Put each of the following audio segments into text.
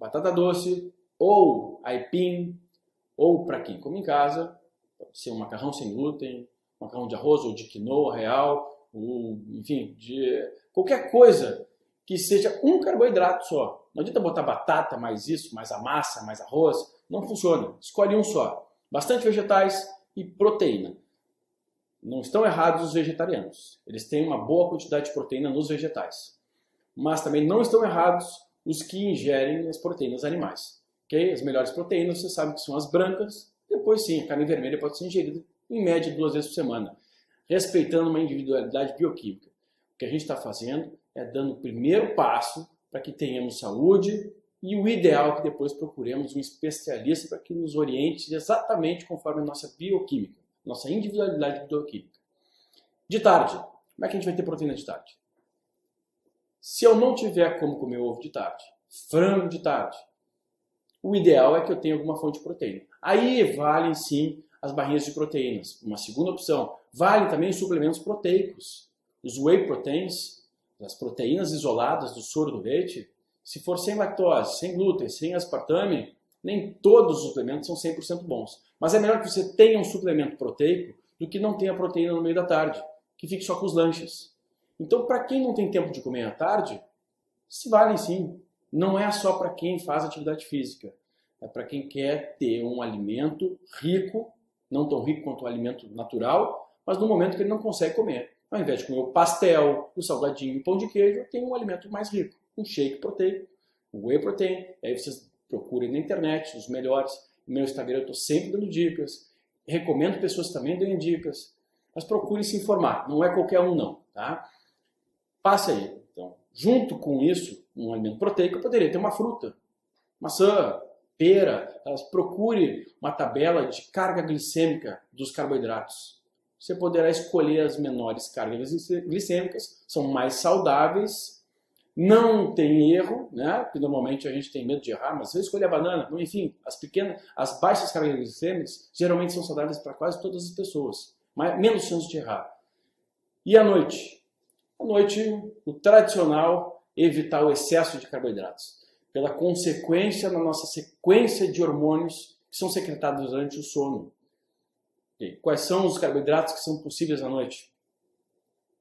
batata doce, ou aipim, ou para quem come em casa, pode ser um macarrão sem glúten, macarrão de arroz ou de quinoa real, ou, enfim, de qualquer coisa que seja um carboidrato só. Não adianta botar batata, mais isso, mais a massa, mais arroz. Não funciona. Escolhe um só. Bastante vegetais e proteína. Não estão errados os vegetarianos. Eles têm uma boa quantidade de proteína nos vegetais. Mas também não estão errados os que ingerem as proteínas animais. Okay? As melhores proteínas, você sabe que são as brancas. Depois sim, a carne vermelha pode ser ingerida em média 2 vezes por semana, respeitando uma individualidade bioquímica. O que a gente está fazendo é dando o primeiro passo para que tenhamos saúde e o ideal é que depois procuremos um especialista para que nos oriente exatamente conforme a nossa bioquímica, nossa individualidade bioquímica. De tarde, como é que a gente vai ter proteína de tarde? Se eu não tiver como comer ovo de tarde, frango de tarde, o ideal é que eu tenha alguma fonte de proteína. Aí valem sim as barrinhas de proteínas. Uma segunda opção, vale também os suplementos proteicos. Os whey proteins, as proteínas isoladas do soro do leite, se for sem lactose, sem glúten, sem aspartame, nem todos os suplementos são 100% bons. Mas é melhor que você tenha um suplemento proteico do que não tenha proteína no meio da tarde, que fique só com os lanches. Então, para quem não tem tempo de comer à tarde, se valem sim. Não é só para quem faz atividade física. É para quem quer ter um alimento rico, não tão rico quanto o alimento natural, mas no momento que ele não consegue comer. Ao invés de comer o pastel, o salgadinho e o pão de queijo, tem um alimento mais rico, um shake proteico, um whey protein. Aí vocês procurem na internet os melhores. No meu Instagram eu estou sempre dando dicas. Recomendo pessoas que também deem dicas. Mas procurem se informar. Não é qualquer um não, tá? Passe aí. Então, junto com isso, um alimento proteico, eu poderia ter uma fruta, maçã, pera. Procure uma tabela de carga glicêmica dos carboidratos. Você poderá escolher as menores cargas glicêmicas, são mais saudáveis, não tem erro, né? Porque normalmente a gente tem medo de errar, mas se eu escolher a banana, enfim, as baixas cargas glicêmicas geralmente são saudáveis para quase todas as pessoas, mas menos chance de errar. E à noite? À noite, o tradicional é evitar o excesso de carboidratos, pela consequência na nossa sequência de hormônios que são secretados durante o sono. Quais são os carboidratos que são possíveis à noite?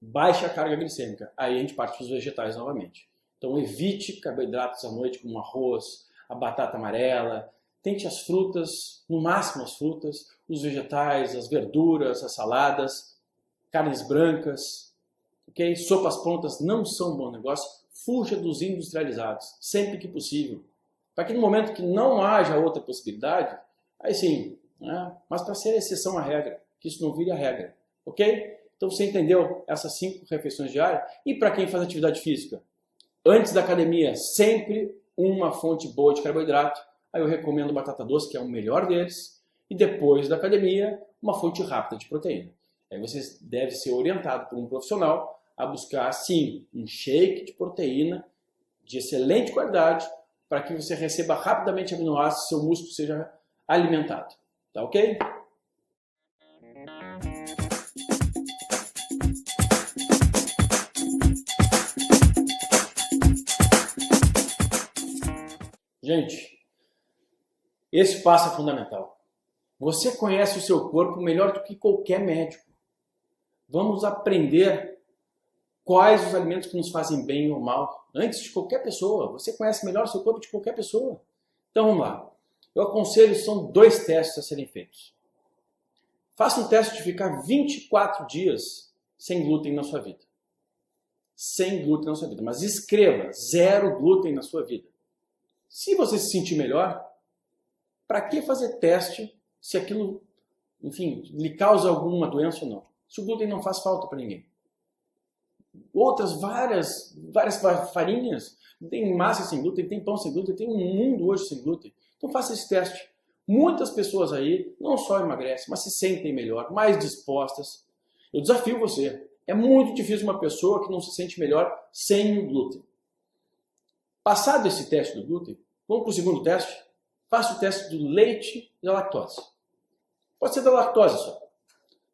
Baixa carga glicêmica. Aí a gente parte para os vegetais novamente. Então evite carboidratos à noite como arroz, a batata amarela. Tente as frutas, no máximo as frutas, os vegetais, as verduras, as saladas, carnes brancas. Okay? Sopas prontas não são um bom negócio. Fuja dos industrializados, sempre que possível. Para que no momento que não haja outra possibilidade, aí sim, né? Mas para ser exceção à regra, que isso não vire a regra, ok? Então você entendeu essas 5 refeições diárias? E para quem faz atividade física? Antes da academia, sempre uma fonte boa de carboidrato. Aí eu recomendo batata doce, que é o melhor deles. E depois da academia, uma fonte rápida de proteína. Aí você deve ser orientado por um profissional a buscar, sim, um shake de proteína de excelente qualidade para que você receba rapidamente aminoácidos e seu músculo seja alimentado. Tá ok? Gente, esse passo é fundamental. Você conhece o seu corpo melhor do que qualquer médico. Vamos aprender quais os alimentos que nos fazem bem ou mal. Antes de qualquer pessoa. Você conhece melhor o seu corpo de qualquer pessoa. Então vamos lá. Eu aconselho, são 2 testes a serem feitos. Faça um teste de ficar 24 dias sem glúten na sua vida. Sem glúten na sua vida. Mas escreva 0 glúten na sua vida. Se você se sentir melhor, para que fazer teste se aquilo, enfim, lhe causa alguma doença ou não? Se o glúten não faz falta para ninguém. Outras várias farinhas, tem massa sem glúten, tem pão sem glúten, tem um mundo hoje sem glúten. Então faça esse teste. Muitas pessoas aí não só emagrecem, mas se sentem melhor, mais dispostas. Eu desafio você. É muito difícil uma pessoa que não se sente melhor sem o glúten. Passado esse teste do glúten, vamos para o segundo teste. Faça o teste do leite e da lactose. Pode ser da lactose só.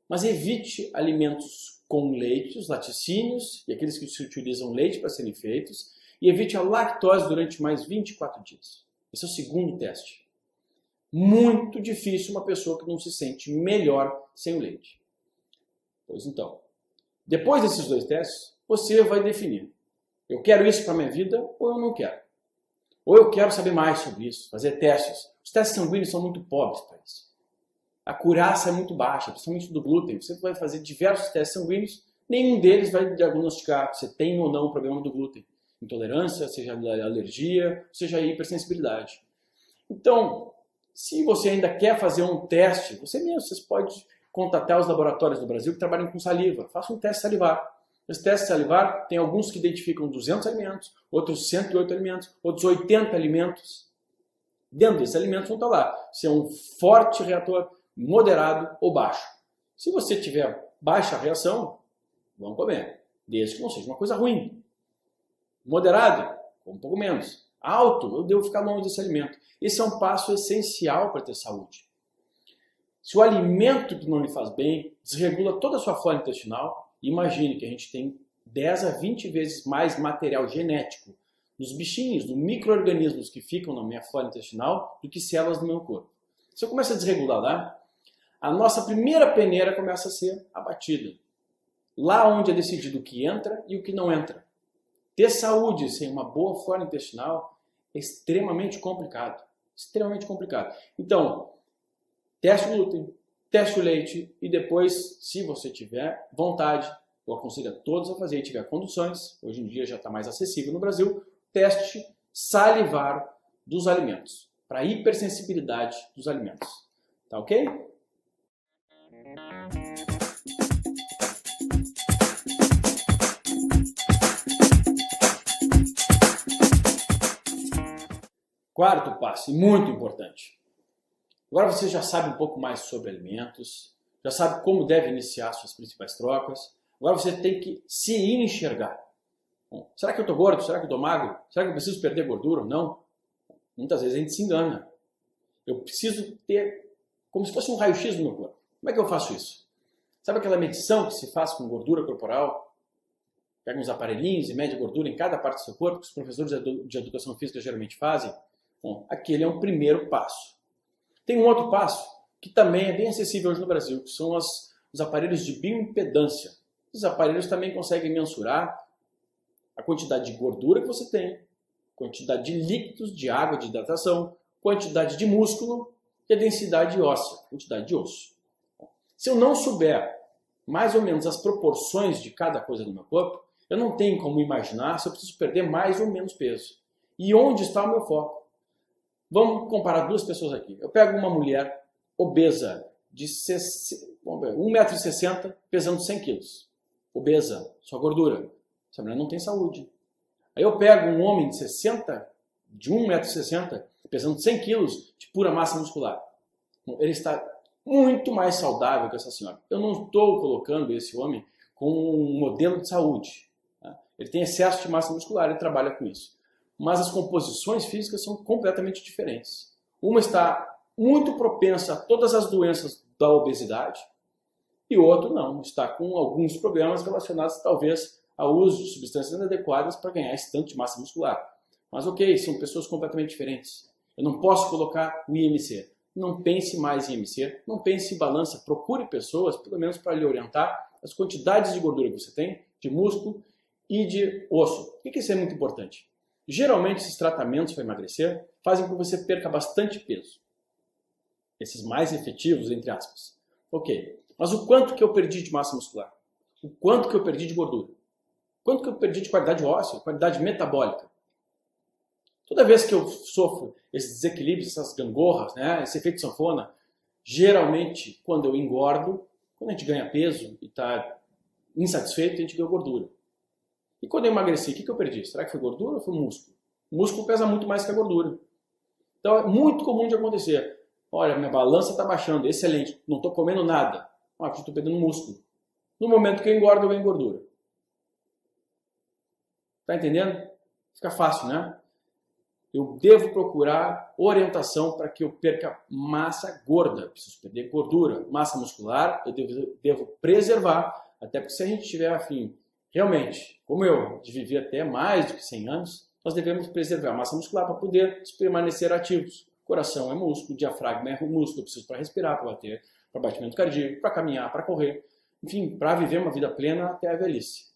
Mas evite alimentos com leite, os laticínios e aqueles que se utilizam leite para serem feitos. E evite a lactose durante mais 24 dias. Esse é o segundo teste. Muito difícil uma pessoa que não se sente melhor sem o leite. Pois então, depois desses 2 testes, você vai definir. Eu quero isso para a minha vida ou eu não quero? Ou eu quero saber mais sobre isso, fazer testes. Os testes sanguíneos são muito pobres para isso. A acurácia é muito baixa, principalmente do glúten. Você vai fazer diversos testes sanguíneos, nenhum deles vai diagnosticar se tem ou não um problema do glúten. Intolerância, seja alergia, seja hipersensibilidade. Então, se você ainda quer fazer um teste, você pode contatar os laboratórios do Brasil que trabalham com saliva. Faça um teste salivar. Esse teste salivar tem alguns que identificam 200 alimentos, outros 108 alimentos, outros 80 alimentos. Dentro desses alimentos vão estar lá se é um forte reator, moderado ou baixo. Se você tiver baixa reação, vamos comer, desde que não seja uma coisa ruim. Moderado, um pouco menos. Alto, eu devo ficar longe desse alimento. Esse é um passo essencial para ter saúde. Se o alimento que não lhe faz bem desregula toda a sua flora intestinal, imagine que a gente tem 10 a 20 vezes mais material genético nos bichinhos, nos micro-organismos que ficam na minha flora intestinal do que células do meu corpo. Se eu começo a desregular lá, a nossa primeira peneira começa a ser abatida. Lá onde é decidido o que entra e o que não entra. Ter saúde sem uma boa flora intestinal é extremamente complicado. Extremamente complicado. Então, teste o glúten, teste o leite e depois, se você tiver vontade, eu aconselho a todos a fazer e tiver condições, hoje em dia já está mais acessível no Brasil, teste salivar dos alimentos, para hipersensibilidade dos alimentos. Tá ok? Quarto passo, e muito importante. Agora você já sabe um pouco mais sobre alimentos, já sabe como deve iniciar suas principais trocas. Agora você tem que se enxergar. Bom, será que eu estou gordo? Será que eu estou magro? Será que eu preciso perder gordura ou não? Muitas vezes a gente se engana. Eu preciso ter como se fosse um raio-x no meu corpo. Como é que eu faço isso? Sabe aquela medição que se faz com gordura corporal? Pega uns aparelhinhos e mede a gordura em cada parte do seu corpo, que os professores de educação física geralmente fazem. Bom, aquele é um primeiro passo. Tem um outro passo que também é bem acessível hoje no Brasil, que são os aparelhos de bioimpedância. Esses aparelhos também conseguem mensurar a quantidade de gordura que você tem, quantidade de líquidos, de água, de hidratação, quantidade de músculo e a densidade óssea, quantidade de osso. Se eu não souber mais ou menos as proporções de cada coisa no meu corpo, eu não tenho como imaginar se eu preciso perder mais ou menos peso. E onde está o meu foco? Vamos comparar 2 pessoas aqui. Eu pego uma mulher obesa de 1,60 m, pesando 100 kg. Obesa, só gordura. Essa mulher não tem saúde. Aí eu pego um homem de 1,60 m, pesando 100 kg, de pura massa muscular. Ele está muito mais saudável que essa senhora. Eu não estou colocando esse homem como um modelo de saúde. Tá? Ele tem excesso de massa muscular, ele trabalha com isso. Mas as composições físicas são completamente diferentes. Uma está muito propensa a todas as doenças da obesidade e o outro não, está com alguns problemas relacionados talvez ao uso de substâncias inadequadas para ganhar esse tanto de massa muscular. Mas ok, são pessoas completamente diferentes. Eu não posso colocar o IMC. Não pense mais em IMC, não pense em balança, procure pessoas, pelo menos para lhe orientar as quantidades de gordura que você tem, de músculo e de osso. Por que isso é muito importante? Geralmente, esses tratamentos para emagrecer fazem com que você perca bastante peso. Esses mais efetivos, entre aspas. Ok, mas o quanto que eu perdi de massa muscular? O quanto que eu perdi de gordura? O quanto que eu perdi de qualidade óssea, qualidade metabólica? Toda vez que eu sofro esses desequilíbrios, essas gangorras, né, esse efeito sanfona, geralmente, quando eu engordo, quando a gente ganha peso e está insatisfeito, a gente ganha gordura. E quando eu emagreci, o que eu perdi? Será que foi gordura ou foi músculo? O músculo pesa muito mais que a gordura. Então é muito comum de acontecer. Olha, minha balança está baixando, excelente, não estou comendo nada. Ah, estou perdendo músculo. No momento que eu engordo, eu ganho gordura. Está entendendo? Fica fácil, né? Eu devo procurar orientação para que eu perca massa gorda. Eu preciso perder gordura. Massa muscular eu devo preservar, até porque se a gente tiver afim, realmente, como eu, de viver até mais do que 100 anos, nós devemos preservar a massa muscular para poder permanecer ativos. Coração é músculo, diafragma é músculo, eu preciso para respirar, para bater, para batimento cardíaco, para caminhar, para correr. Enfim, para viver uma vida plena até a velhice.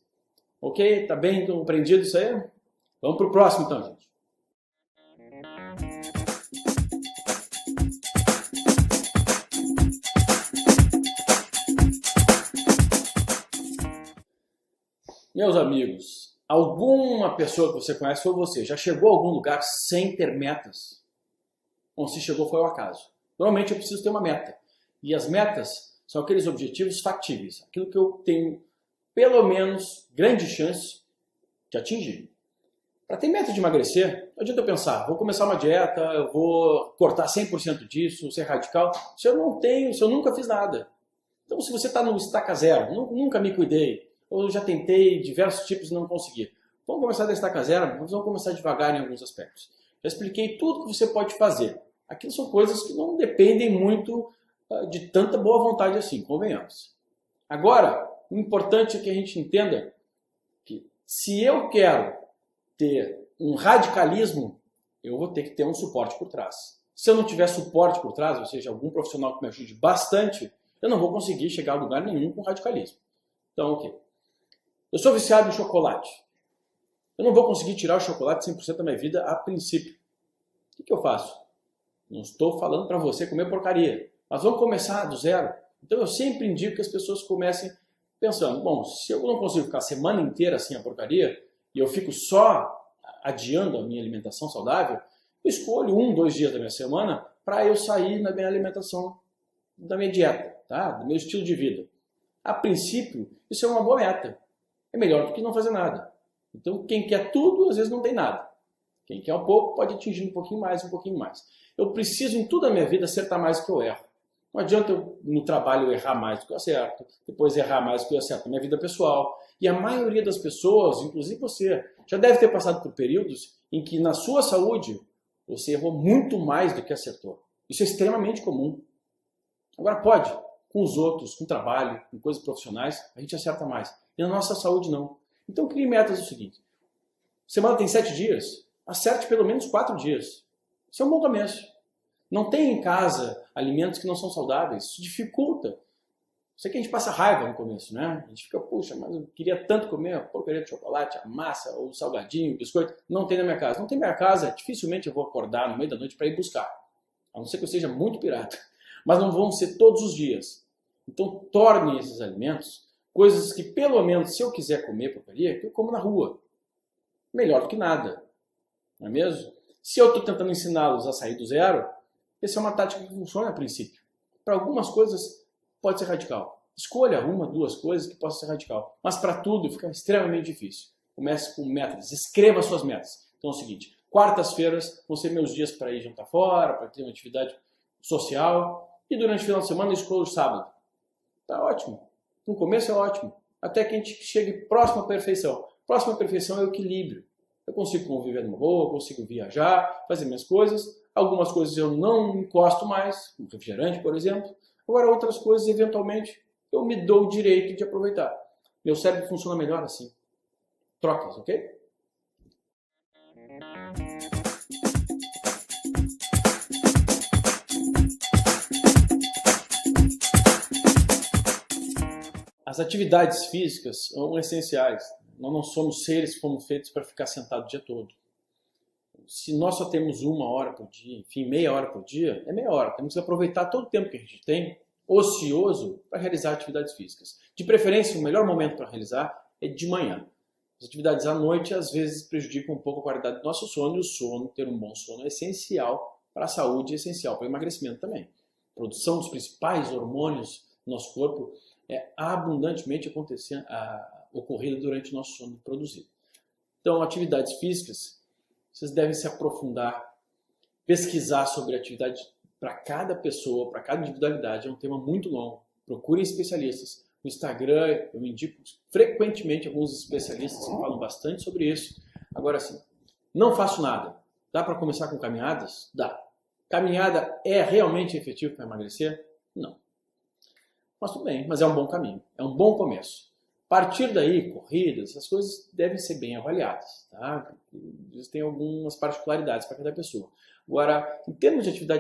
Ok? Tá bem compreendido isso aí? Vamos para o próximo então, gente. Meus amigos, alguma pessoa que você conhece ou você já chegou a algum lugar sem ter metas? Ou se chegou foi o acaso? Normalmente eu preciso ter uma meta. E as metas são aqueles objetivos factíveis. Aquilo que eu tenho, pelo menos, grande chance de atingir. Para ter meta de emagrecer, não adianta eu pensar, vou começar uma dieta, eu vou cortar 100% disso, ser radical. Se eu não tenho, se eu nunca fiz nada. Então, se você está no estaca zero, nunca me cuidei, ou já tentei diversos tipos e não consegui. Vamos começar da estaca zero, mas vamos começar devagar em alguns aspectos. Já expliquei tudo que você pode fazer. Aquilo são coisas que não dependem muito de tanta boa vontade assim, convenhamos. Agora, o importante é que a gente entenda que se eu quero ter um radicalismo, eu vou ter que ter um suporte por trás. Se eu não tiver suporte por trás, ou seja, algum profissional que me ajude bastante, eu não vou conseguir chegar a lugar nenhum com radicalismo. Então, ok. Eu sou viciado em chocolate. Eu não vou conseguir tirar o chocolate 100% da minha vida a princípio. O que eu faço? Não estou falando para você comer porcaria, mas vamos começar do zero. Então eu sempre indico que as pessoas comecem pensando, bom, se eu não consigo ficar a semana inteira sem a porcaria, e eu fico só adiando a minha alimentação saudável, eu escolho 1, 2 dias da minha semana para eu sair na minha alimentação, da minha dieta, tá? Do meu estilo de vida. A princípio, isso é uma boa meta. É melhor do que não fazer nada. Então, quem quer tudo, às vezes não tem nada. Quem quer um pouco, pode atingir um pouquinho mais, um pouquinho mais. Eu preciso, em toda a minha vida, acertar mais do que eu erro. Não adianta eu, no trabalho, eu errar mais do que eu acerto, depois errar mais do que eu acerto na minha vida pessoal. E a maioria das pessoas, inclusive você, já deve ter passado por períodos em que, na sua saúde, você errou muito mais do que acertou. Isso é extremamente comum. Agora, pode, com os outros, com o trabalho, com coisas profissionais, a gente acerta mais. E na nossa saúde, não. Então, crie metas do seguinte. Semana tem 7 dias, acerte pelo menos 4 dias. Isso é um bom começo. Não tem em casa alimentos que não são saudáveis. Isso dificulta. Sei que a gente passa raiva no começo, né? A gente fica, puxa, mas eu queria tanto comer a porcaria de chocolate, a massa, ou o salgadinho, o biscoito. Não tem na minha casa. Não tem na minha casa, dificilmente eu vou acordar no meio da noite para ir buscar. A não ser que eu seja muito pirata. Mas não vão ser todos os dias. Então, torne esses alimentos coisas que, pelo menos, se eu quiser comer porcaria, que eu como na rua. Melhor do que nada. Não é mesmo? Se eu estou tentando ensiná-los a sair do zero, essa é uma tática que funciona a princípio. Para algumas coisas, pode ser radical. Escolha 1, 2 coisas que possam ser radical. Mas para tudo fica extremamente difícil. Comece com metas. Escreva suas metas. Então é o seguinte, quartas-feiras vão ser meus dias para ir jantar fora, para ter uma atividade social. E durante o final de semana eu escolho o sábado. Tá ótimo. No começo é ótimo. Até que a gente chegue próximo à perfeição. Próximo à perfeição é o equilíbrio. Eu consigo conviver numa boa, eu consigo viajar, fazer minhas coisas. Algumas coisas eu não encosto mais, como refrigerante, por exemplo. Agora, outras coisas, eventualmente, eu me dou o direito de aproveitar. Meu cérebro funciona melhor assim. Trocas, ok? As atividades físicas são essenciais. Nós não somos seres que fomos feitos para ficar sentado o dia todo. Se nós só temos 1 hora por dia, enfim, meia hora por dia, é meia hora. Temos que aproveitar todo o tempo que a gente tem, ocioso, para realizar atividades físicas. De preferência, o melhor momento para realizar é de manhã. As atividades à noite, às vezes, prejudicam um pouco a qualidade do nosso sono, e o sono, ter um bom sono, é essencial para a saúde e essencial para o emagrecimento também. A produção dos principais hormônios do nosso corpo é abundantemente ocorrida durante o nosso sono produzido. Então, atividades físicas, vocês devem se aprofundar, pesquisar sobre atividade para cada pessoa, para cada individualidade. É um tema muito longo. Procurem especialistas. No Instagram, eu indico frequentemente alguns especialistas que falam bastante sobre isso. Agora sim, não faço nada. Dá para começar com caminhadas? Dá. Caminhada é realmente efetivo para emagrecer? Não. Mas tudo bem, mas é um bom caminho. É um bom começo. partir daí, corridas, essas coisas devem ser bem avaliadas, tá? Existem algumas particularidades para cada pessoa. Agora, em termos de atividade